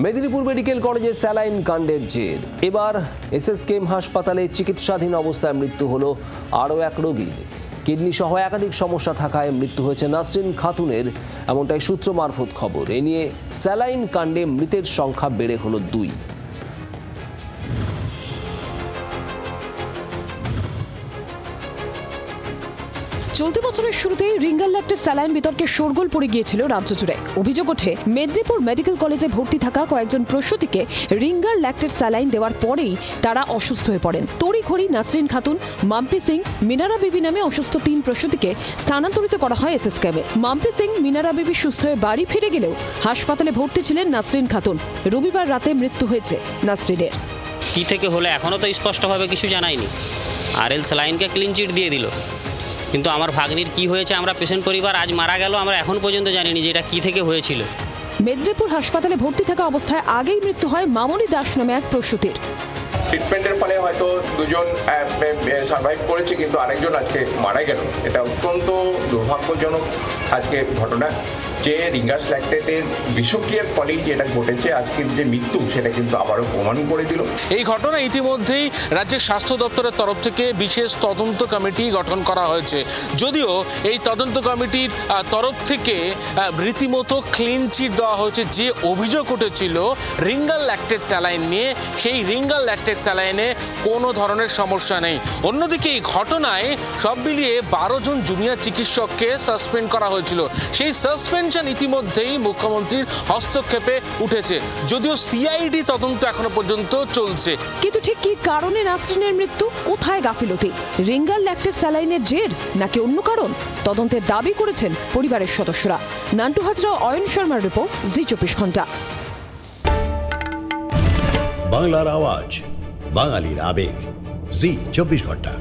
Medinipur medical কলেজে saline কাণ্ডের জের। এবার এসএসকেএম হাসপাতালে চিকিৎসাধীন অবস্থায় মৃত্যু হলো আরও এক রোগীর। কিডনি সহ একাধিক সমস্যা থাকায় মৃত্যু হয়েছে নাসরিন খাতুনের, এমনটাই সূত্র মারফত খবর। এ নিয়ে স্যালাইন কাণ্ডে মৃতের সংখ্যা বেড়ে হলো 2। চলতি বছরের শুরুতেই রিঙ্গার ল্যাক্টের স্যালাইন বিতর্কে শোরগোল পড়ে গিয়েছিল রাজ্য জুড়ে। অভিযোগ ওঠে, মেদিনীপুর মেডিকেল কলেজে ভর্তি থাকা কয়েকজন প্রসূতিকে রিঙ্গার ল্যাক্টের স্যালাইন দেওয়ার পরেই তারা অসুস্থ হয়ে পড়েন। তড়িঘড়ি নাসরিন খাতুন, মাম্পি সিং, মিনারা বিবি নামে অসুস্থ 3 প্রসূতিকে স্থানান্তরিত করা হয় এসএসকেএমে। মাম্পি সিং, মিনারা বিবি সুস্থ হয়ে বাড়ি ফিরে গেলেও হাসপাতালে ভর্তি ছিলেন নাসরিন খাতুন। রবিবার রাতে মৃত্যু হয়েছে নাসরিনের। কি থেকে হলে এখনো তো স্পষ্টভাবে কিছু জানায়নি। আরএল স্যালাইনকে ক্লিন চিট দিয়ে দিল, কিন্তু আমার ভাগ্নির কি হয়েছে, আমরা পেশেন্ট পরিবার আজ মারা গেল, আমরা এখন পর্যন্ত জানিনি যে এটা কি থেকে হয়েছিল। মেদিনীপুর হাসপাতালে ভর্তি থাকা অবস্থায় আগেই মৃত্যু হয় মামনি দাস নামে এক প্রসূতির। ট্রিটমেন্টের ফলে হয়তো 2জন সার্ভাইভ করেছে, কিন্তু আরেকজন আজকে মারা গেল। এটা অত্যন্ত দুর্ভাগ্যজনক আজকে ঘটনা, যে রিঙ্গার ল্যাক্টেটের বিষক্রিয়ার ফলেই যেটা ঘটেছে আজকের যে মৃত্যু, সেটা কিন্তু আবারও প্রমাণ করে দিল। এই ঘটনা ইতিমধ্যেই রাজ্যের স্বাস্থ্য দপ্তরের তরফ থেকে বিশেষ তদন্ত কমিটি গঠন করা হয়েছে। যদিও এই তদন্ত কমিটির তরফ থেকে রীতিমতো ক্লিন চিট দেওয়া হয়েছে। যে অভিযোগ উঠেছিল রিঙ্গার ল্যাক্টেট স্যালাইন নিয়ে, সেই রিঙ্গার ল্যাক্টেট স্যালাইনে কোনো ধরনের সমস্যা নেই। অন্যদিকে এই ঘটনায় সব মিলিয়ে 12 জন জুনিয়র চিকিৎসককে সাসপেন্ড করা হয়েছিল। সেই সাসপেন্ড ইতিমধ্যেই মুখ্যমন্ত্রীর হস্তক্ষেপে উঠেছে, যদিও সিআইডি তদন্ত এখনো পর্যন্ত চলছে। কিন্তু ঠিক কি কারণে নাসরিনের মৃত্যু, কোথায় গাফিলতি? রিঙ্গার ল্যাক্টের স্যালাইনের জের নাকি অন্য কারণ? তদন্তের দাবি করেছেন পরিবারের সদস্যরা। নান্টু হাজরা, অয়ন শর্মার রিপোর্ট, জি 24 ঘন্টা। বাংলার আওয়াজ, বাঙালির আবেগ, জি 24 ঘন্টা।